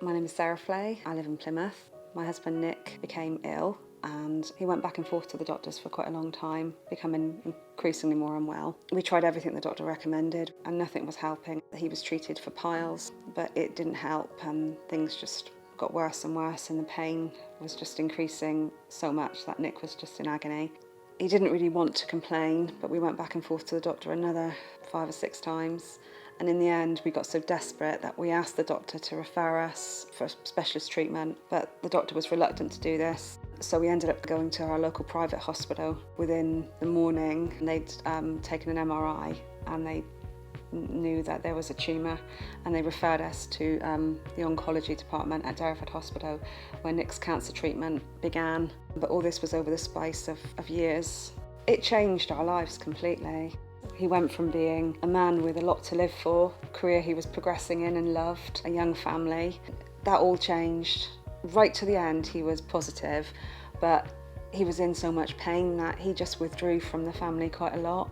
My name is Sarah Flay. I live in Plymouth. My husband Nick became ill and he went back and forth to the doctors for quite a long time, becoming increasingly more unwell. We tried everything the doctor recommended and nothing was helping. He was treated for piles, but it didn't help and things just got worse and worse and the pain was just increasing so much that Nick was just in agony. He didn't really want to complain, but we went back and forth to the doctor another 5 or 6 times. And in the end, we got so desperate that we asked the doctor to refer us for specialist treatment, but the doctor was reluctant to do this. So we ended up going to our local private hospital. Within the morning, they'd taken an MRI and they knew that there was a tumour, and they referred us to the oncology department at Derriford Hospital where Nick's cancer treatment began. But all this was over the space of years. It changed our lives completely. He went from being a man with a lot to live for, a career he was progressing in and loved, a young family. That all changed. Right to the end he was positive, but he was in so much pain that he just withdrew from the family quite a lot.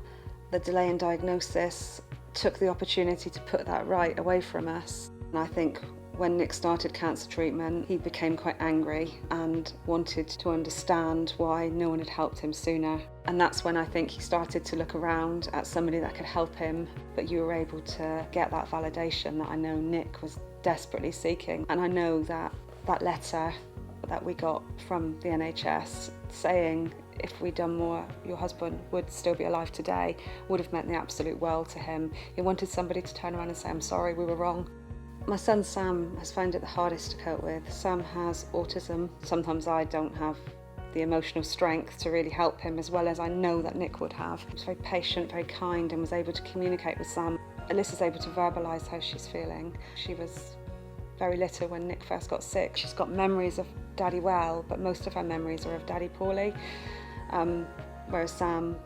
The delay in diagnosis took the opportunity to put that right away from us. And I think when Nick started cancer treatment, he became quite angry and wanted to understand why no one had helped him sooner. And that's when I think he started to look around at somebody that could help him. But you were able to get that validation that I know Nick was desperately seeking. And I know that that letter that we got from the NHS saying if we'd done more, your husband would still be alive today, would have meant the absolute world to him. He wanted somebody to turn around and say, I'm sorry, we were wrong. My son Sam has found it the hardest to cope with. Sam has autism. Sometimes I don't have the emotional strength to really help him as well as I know that Nick would have. He was very patient, very kind, and was able to communicate with Sam. Alyssa's able to verbalise how she's feeling. She was very little when Nick first got sick. She's got memories of Daddy well, but most of her memories are of Daddy poorly. Whereas Sam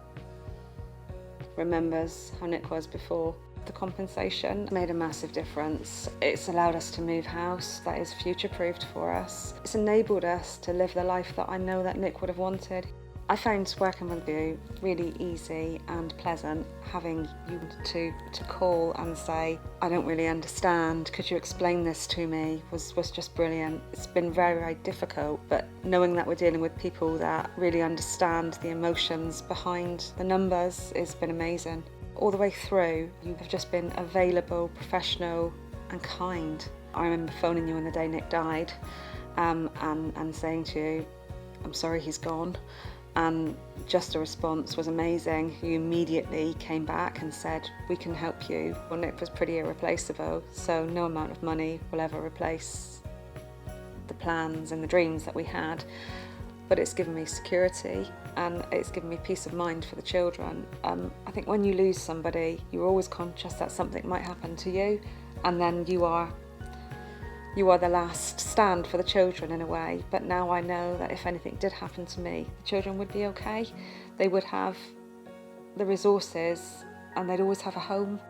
remembers how Nick was before. The compensation made a massive difference. It's allowed us to move house that is future-proofed for us. It's enabled us to live the life that I know that Nick would have wanted. I found working with you really easy and pleasant, having you to call and say, I don't really understand, could you explain this to me, was just brilliant. It's been very, very difficult, but knowing that we're dealing with people that really understand the emotions behind the numbers has been amazing. All the way through, you have just been available, professional and kind. I remember phoning you on the day Nick died and saying to you, I'm sorry he's gone. And just the response was amazing. You immediately came back and said, we can help you. Well, Nick was pretty irreplaceable, so no amount of money will ever replace the plans and the dreams that we had. But it's given me security and it's given me peace of mind for the children. I think when you lose somebody, you're always conscious that something might happen to you, and then you are the last stand for the children in a way. But now I know that if anything did happen to me, the children would be okay. They would have the resources and they'd always have a home.